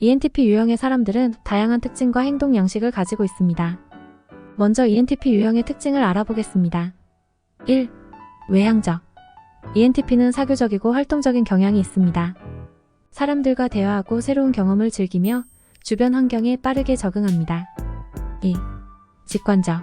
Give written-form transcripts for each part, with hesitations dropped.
ENTP 유형의 사람들은 다양한 특징과 행동 양식을 가지고 있습니다. 먼저 ENTP 유형의 특징을 알아보겠습니다. 1. 외향적. ENTP는 사교적이고 활동적인 경향이 있습니다. 사람들과 대화하고 새로운 경험을 즐기며 주변 환경에 빠르게 적응합니다. 2. 직관적.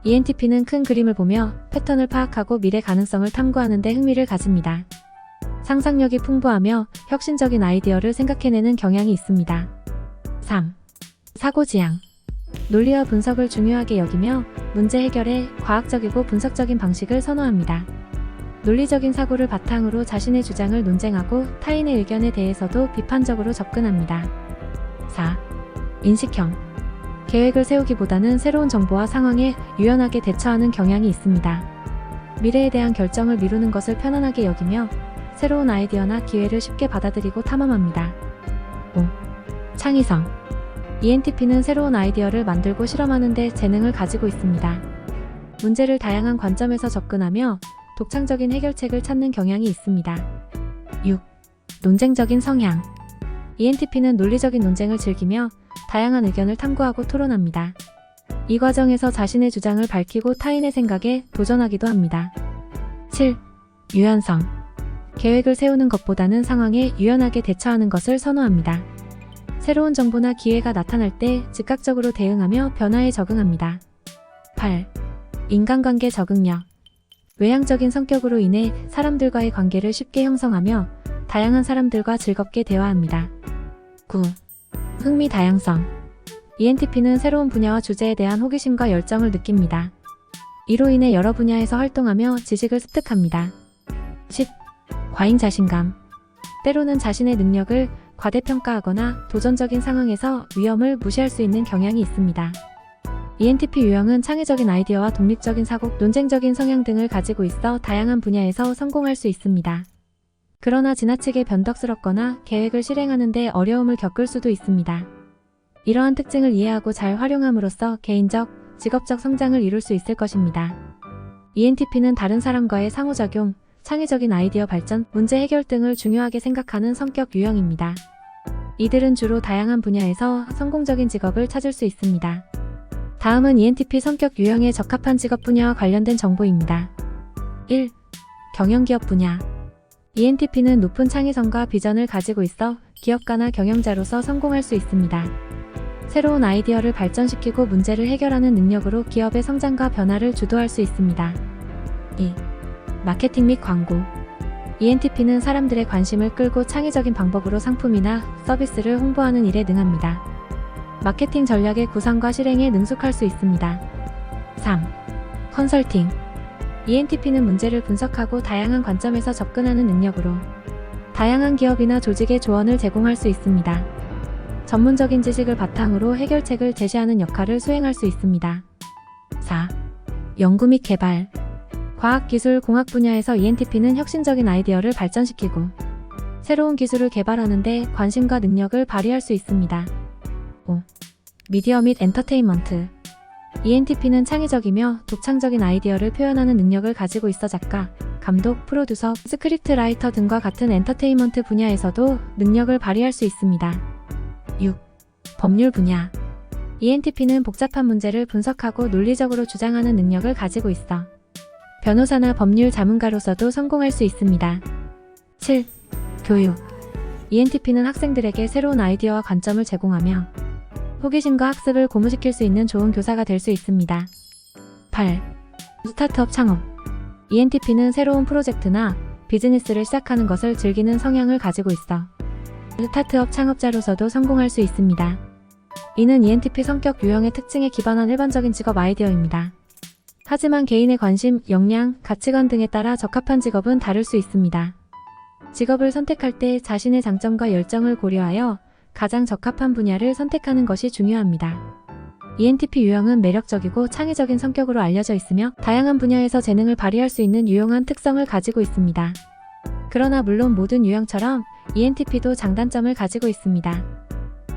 ENTP는 큰 그림을 보며 패턴을 파악하고 미래 가능성을 탐구하는 데 흥미를 가집니다. 상상력이 풍부하며 혁신적인 아이디어를 생각해내는 경향이 있습니다. 3. 사고지향. 논리와 분석을 중요하게 여기며 문제 해결에 과학적이고 분석적인 방식을 선호합니다. 논리적인 사고를 바탕으로 자신의 주장을 논쟁하고 타인의 의견에 대해서도 비판적으로 접근합니다. 4. 인식형. 계획을 세우기보다는 새로운 정보와 상황에 유연하게 대처하는 경향이 있습니다. 미래에 대한 결정을 미루는 것을 편안하게 여기며 새로운 아이디어나 기회를 쉽게 받아들이고 탐험합니다. 5. 창의성. ENTP는 새로운 아이디어를 만들고 실험하는 데 재능을 가지고 있습니다. 문제를 다양한 관점에서 접근하며 독창적인 해결책을 찾는 경향이 있습니다. 6. 논쟁적인 성향. ENTP는 논리적인 논쟁을 즐기며 다양한 의견을 탐구하고 토론합니다. 이 과정에서 자신의 주장을 밝히고 타인의 생각에 도전하기도 합니다. 7. 유연성. 계획을 세우는 것보다는 상황에 유연하게 대처하는 것을 선호합니다. 새로운 정보나 기회가 나타날 때 즉각적으로 대응하며 변화에 적응합니다. 8. 인간관계 적응력. 외향적인 성격으로 인해 사람들과의 관계를 쉽게 형성하며 다양한 사람들과 즐겁게 대화합니다. 9. 흥미 다양성. ENTP는 새로운 분야와 주제에 대한 호기심과 열정을 느낍니다. 이로 인해 여러 분야에서 활동하며 지식을 습득합니다. 10. 과잉 자신감. 때로는 자신의 능력을 과대평가하거나 도전적인 상황에서 위험을 무시할 수 있는 경향이 있습니다. ENTP 유형은 창의적인 아이디어와 독립적인 사고, 논쟁적인 성향 등을 가지고 있어 다양한 분야에서 성공할 수 있습니다. 그러나 지나치게 변덕스럽거나 계획을 실행하는 데 어려움을 겪을 수도 있습니다. 이러한 특징을 이해하고 잘 활용함으로써 개인적, 직업적 성장을 이룰 수 있을 것입니다. ENTP는 다른 사람과의 상호작용, 창의적인 아이디어 발전, 문제 해결 등을 중요하게 생각하는 성격 유형입니다. 이들은 주로 다양한 분야에서 성공적인 직업을 찾을 수 있습니다. 다음은 ENTP 성격 유형에 적합한 직업 분야와 관련된 정보입니다. 1. 경영기업 분야. ENTP는 높은 창의성과 비전을 가지고 있어 기업가나 경영자로서 성공할 수 있습니다. 새로운 아이디어를 발전시키고 문제를 해결하는 능력으로 기업의 성장과 변화를 주도할 수 있습니다. 2. 마케팅 및 광고. ENTP는 사람들의 관심을 끌고 창의적인 방법으로 상품이나 서비스를 홍보하는 일에 능합니다. 마케팅 전략의 구상과 실행에 능숙할 수 있습니다. 3. 컨설팅. ENTP는 문제를 분석하고 다양한 관점에서 접근하는 능력으로 다양한 기업이나 조직에 조언을 제공할 수 있습니다. 전문적인 지식을 바탕으로 해결책을 제시하는 역할을 수행할 수 있습니다. 4. 연구 및 개발. 과학기술, 공학 분야에서 ENTP는 혁신적인 아이디어를 발전시키고 새로운 기술을 개발하는 데 관심과 능력을 발휘할 수 있습니다. 5. 미디어 및 엔터테인먼트. ENTP는 창의적이며 독창적인 아이디어를 표현하는 능력을 가지고 있어 작가, 감독, 프로듀서, 스크립트 라이터 등과 같은 엔터테인먼트 분야에서도 능력을 발휘할 수 있습니다. 6. 법률 분야. ENTP는 복잡한 문제를 분석하고 논리적으로 주장하는 능력을 가지고 있어 변호사나 법률 자문가로서도 성공할 수 있습니다. 7. 교육. ENTP는 학생들에게 새로운 아이디어와 관점을 제공하며 호기심과 학습을 고무시킬 수 있는 좋은 교사가 될 수 있습니다. 8. 스타트업 창업. ENTP는 새로운 프로젝트나 비즈니스를 시작하는 것을 즐기는 성향을 가지고 있어 스타트업 창업자로서도 성공할 수 있습니다. 이는 ENTP 성격 유형의 특징에 기반한 일반적인 직업 아이디어입니다. 하지만 개인의 관심, 역량, 가치관 등에 따라 적합한 직업은 다를 수 있습니다. 직업을 선택할 때 자신의 장점과 열정을 고려하여 가장 적합한 분야를 선택하는 것이 중요합니다. ENTP 유형은 매력적이고 창의적인 성격으로 알려져 있으며 다양한 분야에서 재능을 발휘할 수 있는 유용한 특성을 가지고 있습니다. 그러나 물론 모든 유형처럼 ENTP도 장단점을 가지고 있습니다.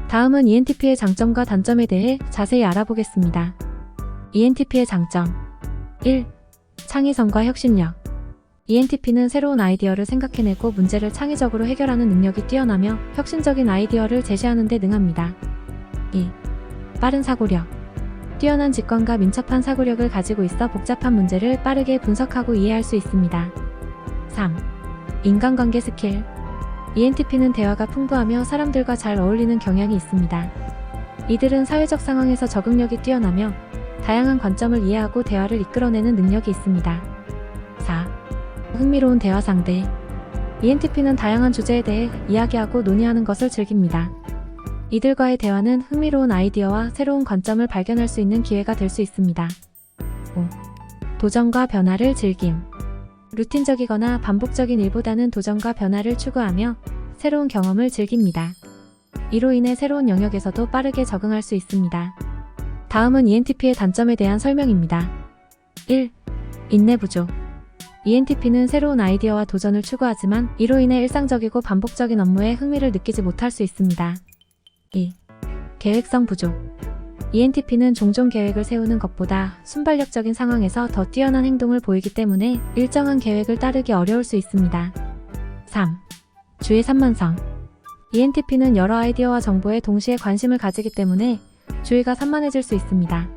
다음은 ENTP의 장점과 단점에 대해 자세히 알아보겠습니다. ENTP의 장점. 1. 창의성과 혁신력. ENTP는 새로운 아이디어를 생각해내고 문제를 창의적으로 해결하는 능력이 뛰어나며 혁신적인 아이디어를 제시하는 데 능합니다. 2. 빠른 사고력. 뛰어난 직관과 민첩한 사고력을 가지고 있어 복잡한 문제를 빠르게 분석하고 이해할 수 있습니다. 3. 인간관계 스킬. ENTP는 대화가 풍부하며 사람들과 잘 어울리는 경향이 있습니다. 이들은 사회적 상황에서 적응력이 뛰어나며 다양한 관점을 이해하고 대화를 이끌어내는 능력이 있습니다. 4. 흥미로운 대화 상대. ENTP는 다양한 주제에 대해 이야기하고 논의하는 것을 즐깁니다. 이들과의 대화는 흥미로운 아이디어와 새로운 관점을 발견할 수 있는 기회가 될 수 있습니다. 5. 도전과 변화를 즐김. 루틴적이거나 반복적인 일보다는 도전과 변화를 추구하며 새로운 경험을 즐깁니다. 이로 인해 새로운 영역에서도 빠르게 적응할 수 있습니다. 다음은 ENTP의 단점에 대한 설명입니다. 1. 인내 부족. ENTP는 새로운 아이디어와 도전을 추구하지만 이로 인해 일상적이고 반복적인 업무에 흥미를 느끼지 못할 수 있습니다. 2. 계획성 부족. ENTP는 종종 계획을 세우는 것보다 순발력적인 상황에서 더 뛰어난 행동을 보이기 때문에 일정한 계획을 따르기 어려울 수 있습니다. 3. 주의 산만성. ENTP는 여러 아이디어와 정보에 동시에 관심을 가지기 때문에 주의가 산만해질 수 있습니다.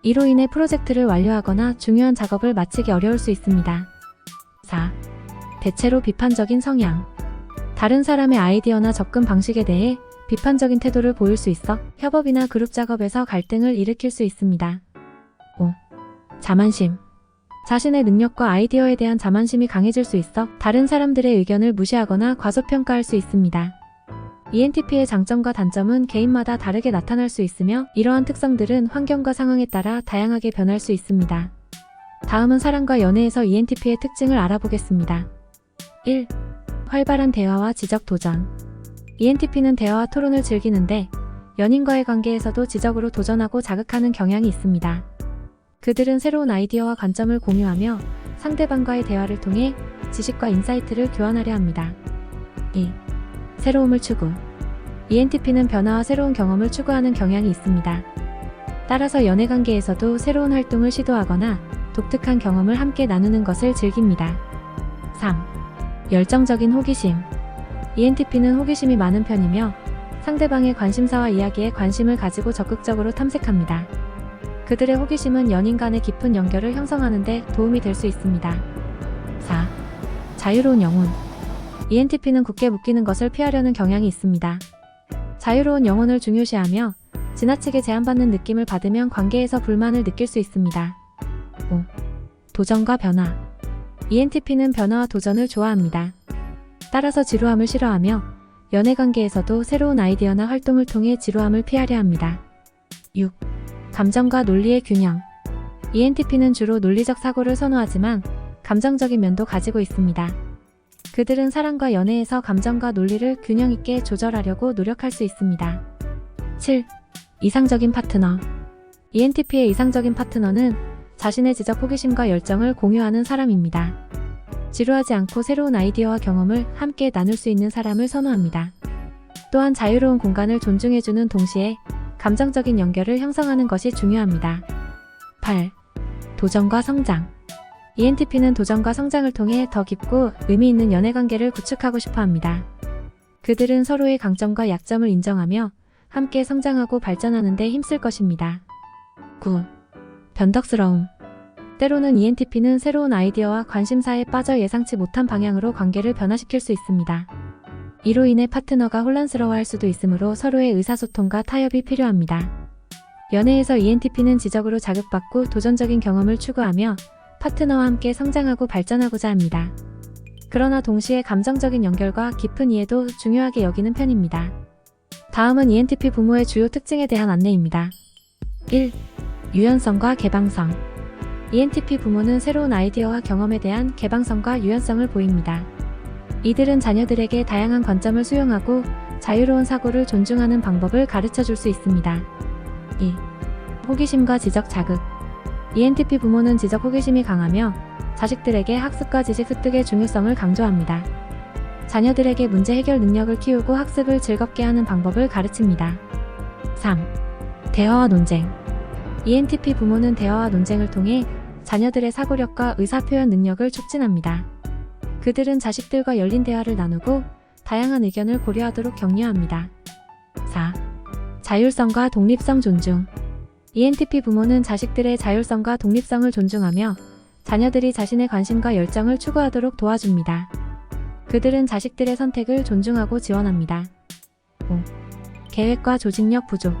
이로 인해 프로젝트를 완료하거나 중요한 작업을 마치기 어려울 수 있습니다. 4. 대체로 비판적인 성향. 다른 사람의 아이디어나 접근 방식에 대해 비판적인 태도를 보일 수 있어 협업이나 그룹 작업에서 갈등을 일으킬 수 있습니다. 5. 자만심. 자신의 능력과 아이디어에 대한 자만심이 강해질 수 있어 다른 사람들의 의견을 무시하거나 과소평가할 수 있습니다. ENTP의 장점과 단점은 개인마다 다르게 나타날 수 있으며 이러한 특성들은 환경과 상황에 따라 다양하게 변할 수 있습니다. 다음은 사랑과 연애에서 ENTP의 특징을 알아보겠습니다. 1. 활발한 대화와 지적 도전. ENTP는 대화와 토론을 즐기는데 연인과의 관계에서도 지적으로 도전하고 자극하는 경향이 있습니다. 그들은 새로운 아이디어와 관점을 공유하며 상대방과의 대화를 통해 지식과 인사이트를 교환하려 합니다. 2. 새로움을 추구. ENTP는 변화와 새로운 경험을 추구하는 경향이 있습니다. 따라서 연애관계에서도 새로운 활동을 시도하거나 독특한 경험을 함께 나누는 것을 즐깁니다. 3. 열정적인 호기심. ENTP는 호기심이 많은 편이며 상대방의 관심사와 이야기에 관심을 가지고 적극적으로 탐색합니다. 그들의 호기심은 연인 간의 깊은 연결을 형성하는 데 도움이 될 수 있습니다. 4. 자유로운 영혼. ENTP는 굳게 묶이는 것을 피하려는 경향이 있습니다. 자유로운 영혼을 중요시하며 지나치게 제한받는 느낌을 받으면 관계에서 불만을 느낄 수 있습니다. 5. 도전과 변화. ENTP는 변화와 도전을 좋아합니다. 따라서 지루함을 싫어하며 연애관계에서도 새로운 아이디어나 활동을 통해 지루함을 피하려 합니다. 6. 감정과 논리의 균형. ENTP는 주로 논리적 사고를 선호하지만 감정적인 면도 가지고 있습니다. 그들은 사랑과 연애에서 감정과 논리를 균형 있게 조절하려고 노력할 수 있습니다. 7. 이상적인 파트너. ENTP의 이상적인 파트너는 자신의 지적 호기심과 열정을 공유하는 사람입니다. 지루하지 않고 새로운 아이디어와 경험을 함께 나눌 수 있는 사람을 선호합니다. 또한 자유로운 공간을 존중해주는 동시에 감정적인 연결을 형성하는 것이 중요합니다. 8. 도전과 성장. ENTP는 도전과 성장을 통해 더 깊고 의미 있는 연애관계를 구축하고 싶어 합니다. 그들은 서로의 강점과 약점을 인정하며 함께 성장하고 발전하는 데 힘쓸 것입니다. 9. 변덕스러움. 때로는 ENTP는 새로운 아이디어와 관심사에 빠져 예상치 못한 방향으로 관계를 변화시킬 수 있습니다. 이로 인해 파트너가 혼란스러워할 수도 있으므로 서로의 의사소통과 타협이 필요합니다. 연애에서 ENTP는 지적으로 자극받고 도전적인 경험을 추구하며 파트너와 함께 성장하고 발전하고자 합니다. 그러나 동시에 감정적인 연결과 깊은 이해도 중요하게 여기는 편입니다. 다음은 ENTP 부모의 주요 특징에 대한 안내입니다. 1. 유연성과 개방성. ENTP 부모는 새로운 아이디어와 경험에 대한 개방성과 유연성을 보입니다. 이들은 자녀들에게 다양한 관점을 수용하고 자유로운 사고를 존중하는 방법을 가르쳐 줄 수 있습니다. 2. 호기심과 지적 자극. ENTP 부모는 지적 호기심이 강하며 자식들에게 학습과 지식 습득의 중요성을 강조합니다. 자녀들에게 문제 해결 능력을 키우고 학습을 즐겁게 하는 방법을 가르칩니다. 3. 대화와 논쟁. ENTP 부모는 대화와 논쟁을 통해 자녀들의 사고력과 의사표현 능력을 촉진합니다. 그들은 자식들과 열린 대화를 나누고 다양한 의견을 고려하도록 격려합니다. 4. 자율성과 독립성 존중. ENTP 부모는 자식들의 자율성과 독립성을 존중하며 자녀들이 자신의 관심과 열정을 추구하도록 도와줍니다. 그들은 자식들의 선택을 존중하고 지원합니다. 5. 계획과 조직력 부족.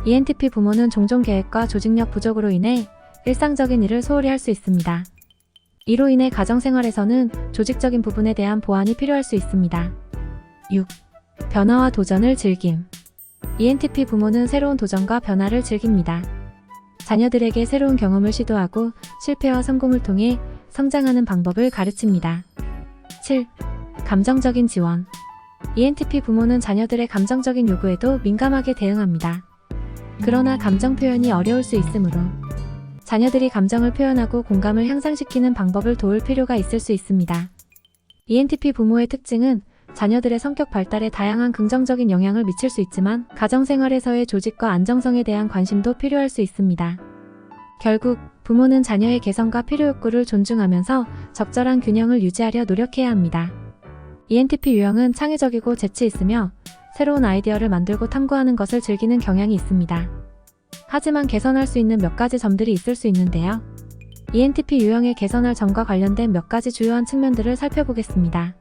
ENTP 부모는 종종 계획과 조직력 부족으로 인해 일상적인 일을 소홀히 할 수 있습니다. 이로 인해 가정생활에서는 조직적인 부분에 대한 보완이 필요할 수 있습니다. 6. 변화와 도전을 즐김. ENTP 부모는 새로운 도전과 변화를 즐깁니다. 자녀들에게 새로운 경험을 시도하고 실패와 성공을 통해 성장하는 방법을 가르칩니다. 7. 감정적인 지원. ENTP 부모는 자녀들의 감정적인 요구에도 민감하게 대응합니다. 그러나 감정 표현이 어려울 수 있으므로 자녀들이 감정을 표현하고 공감을 향상시키는 방법을 도울 필요가 있을 수 있습니다. ENTP 부모의 특징은 자녀들의 성격 발달에 다양한 긍정적인 영향을 미칠 수 있지만 가정생활에서의 조직과 안정성에 대한 관심도 필요할 수 있습니다. 결국 부모는 자녀의 개성과 필요 욕구를 존중하면서 적절한 균형을 유지하려 노력해야 합니다. ENTP 유형은 창의적이고 재치 있으며 새로운 아이디어를 만들고 탐구하는 것을 즐기는 경향이 있습니다. 하지만 개선할 수 있는 몇 가지 점들이 있을 수 있는데요. ENTP 유형의 개선할 점과 관련된 몇 가지 주요한 측면들을 살펴보겠습니다.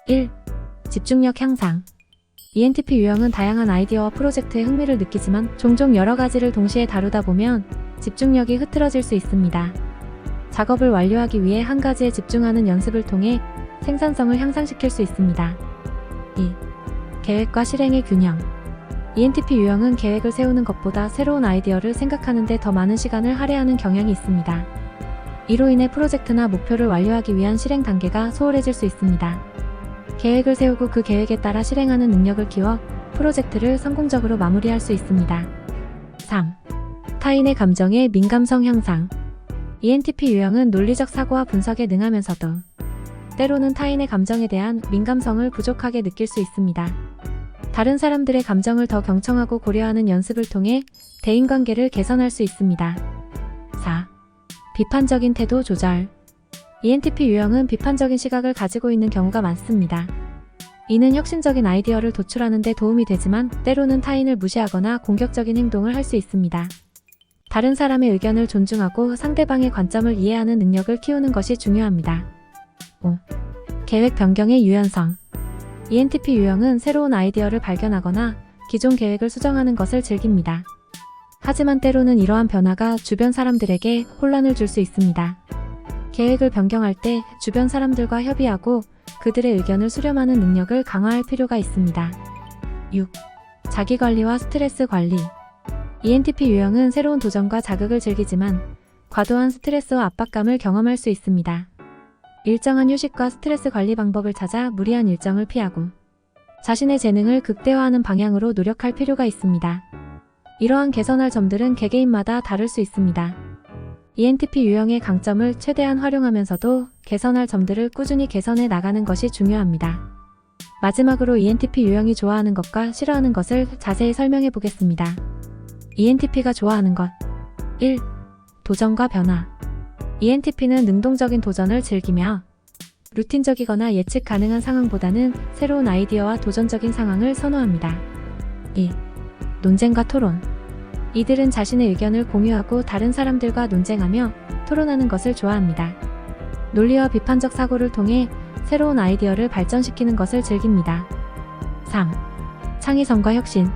1. 집중력 향상. ENTP 유형은 다양한 아이디어와 프로젝트에 흥미를 느끼지만 종종 여러 가지를 동시에 다루다 보면 집중력이 흐트러질 수 있습니다. 작업을 완료하기 위해 한 가지에 집중하는 연습을 통해 생산성을 향상시킬 수 있습니다. 2. 계획과 실행의 균형. ENTP 유형은 계획을 세우는 것보다 새로운 아이디어를 생각하는 데 더 많은 시간을 할애하는 경향이 있습니다. 이로 인해 프로젝트나 목표를 완료하기 위한 실행 단계가 소홀해질 수 있습니다. 계획을 세우고 그 계획에 따라 실행하는 능력을 키워 프로젝트를 성공적으로 마무리할 수 있습니다. 3. 타인의 감정의 민감성 향상. ENTP 유형은 논리적 사고와 분석에 능하면서도 때로는 타인의 감정에 대한 민감성을 부족하게 느낄 수 있습니다. 다른 사람들의 감정을 더 경청하고 고려하는 연습을 통해 대인관계를 개선할 수 있습니다. 4. 비판적인 태도 조절. ENTP 유형은 비판적인 시각을 가지고 있는 경우가 많습니다. 이는 혁신적인 아이디어를 도출하는 데 도움이 되지만 때로는 타인을 무시하거나 공격적인 행동을 할 수 있습니다. 다른 사람의 의견을 존중하고 상대방의 관점을 이해하는 능력을 키우는 것이 중요합니다. 5. 계획 변경의 유연성. ENTP 유형은 새로운 아이디어를 발견하거나 기존 계획을 수정하는 것을 즐깁니다. 하지만 때로는 이러한 변화가 주변 사람들에게 혼란을 줄 수 있습니다. 계획을 변경할 때 주변 사람들과 협의하고 그들의 의견을 수렴하는 능력을 강화할 필요가 있습니다. 6. 자기관리와 스트레스 관리. ENTP 유형은 새로운 도전과 자극을 즐기지만 과도한 스트레스와 압박감을 경험할 수 있습니다. 일정한 휴식과 스트레스 관리 방법을 찾아 무리한 일정을 피하고 자신의 재능을 극대화하는 방향으로 노력할 필요가 있습니다. 이러한 개선할 점들은 개개인마다 다를 수 있습니다. ENTP 유형의 강점을 최대한 활용하면서도 개선할 점들을 꾸준히 개선해 나가는 것이 중요합니다. 마지막으로 ENTP 유형이 좋아하는 것과 싫어하는 것을 자세히 설명해 보겠습니다. ENTP가 좋아하는 것. 1. 도전과 변화. ENTP는 능동적인 도전을 즐기며 루틴적이거나 예측 가능한 상황보다는 새로운 아이디어와 도전적인 상황을 선호합니다. 2. 논쟁과 토론. 이들은 자신의 의견을 공유하고 다른 사람들과 논쟁하며 토론하는 것을 좋아합니다. 논리와 비판적 사고를 통해 새로운 아이디어를 발전시키는 것을 즐깁니다. 3. 창의성과 혁신.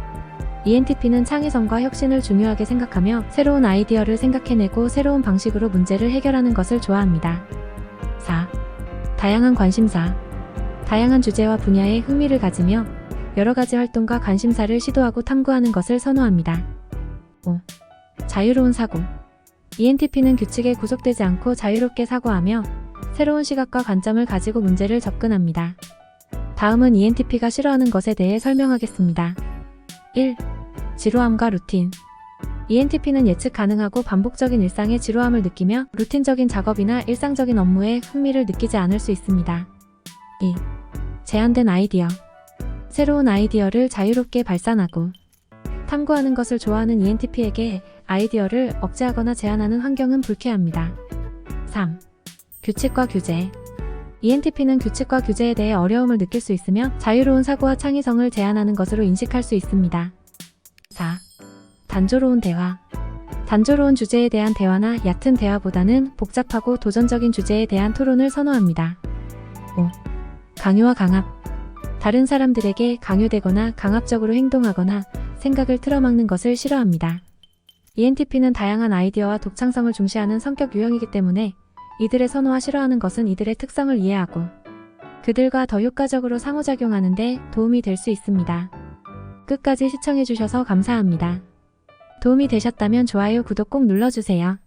ENTP는 창의성과 혁신을 중요하게 생각하며 새로운 아이디어를 생각해내고 새로운 방식으로 문제를 해결하는 것을 좋아합니다. 4. 다양한 관심사. 다양한 주제와 분야에 흥미를 가지며 여러 가지 활동과 관심사를 시도하고 탐구하는 것을 선호합니다. 5. 자유로운 사고. ENTP는 규칙에 구속되지 않고 자유롭게 사고하며 새로운 시각과 관점을 가지고 문제를 접근합니다. 다음은 ENTP가 싫어하는 것에 대해 설명하겠습니다. 1. 지루함과 루틴. ENTP는 예측 가능하고 반복적인 일상의 지루함을 느끼며 루틴적인 작업이나 일상적인 업무에 흥미를 느끼지 않을 수 있습니다. 2. 제한된 아이디어. 새로운 아이디어를 자유롭게 발산하고 탐구하는 것을 좋아하는 ENTP에게 아이디어를 억제하거나 제한하는 환경은 불쾌합니다. 3. 규칙과 규제. ENTP는 규칙과 규제에 대해 어려움을 느낄 수 있으며 자유로운 사고와 창의성을 제한하는 것으로 인식할 수 있습니다. 4. 단조로운 대화. 단조로운 주제에 대한 대화나 얕은 대화보다는 복잡하고 도전적인 주제에 대한 토론을 선호합니다. 5. 강요와 강압. 다른 사람들에게 강요되거나 강압적으로 행동하거나 생각을 틀어막는 것을 싫어합니다. ENTP는 다양한 아이디어와 독창성을 중시하는 성격 유형이기 때문에 이들의 선호와 싫어하는 것은 이들의 특성을 이해하고 그들과 더 효과적으로 상호작용하는 데 도움이 될 수 있습니다. 끝까지 시청해주셔서 감사합니다. 도움이 되셨다면 좋아요, 구독 꼭 눌러주세요.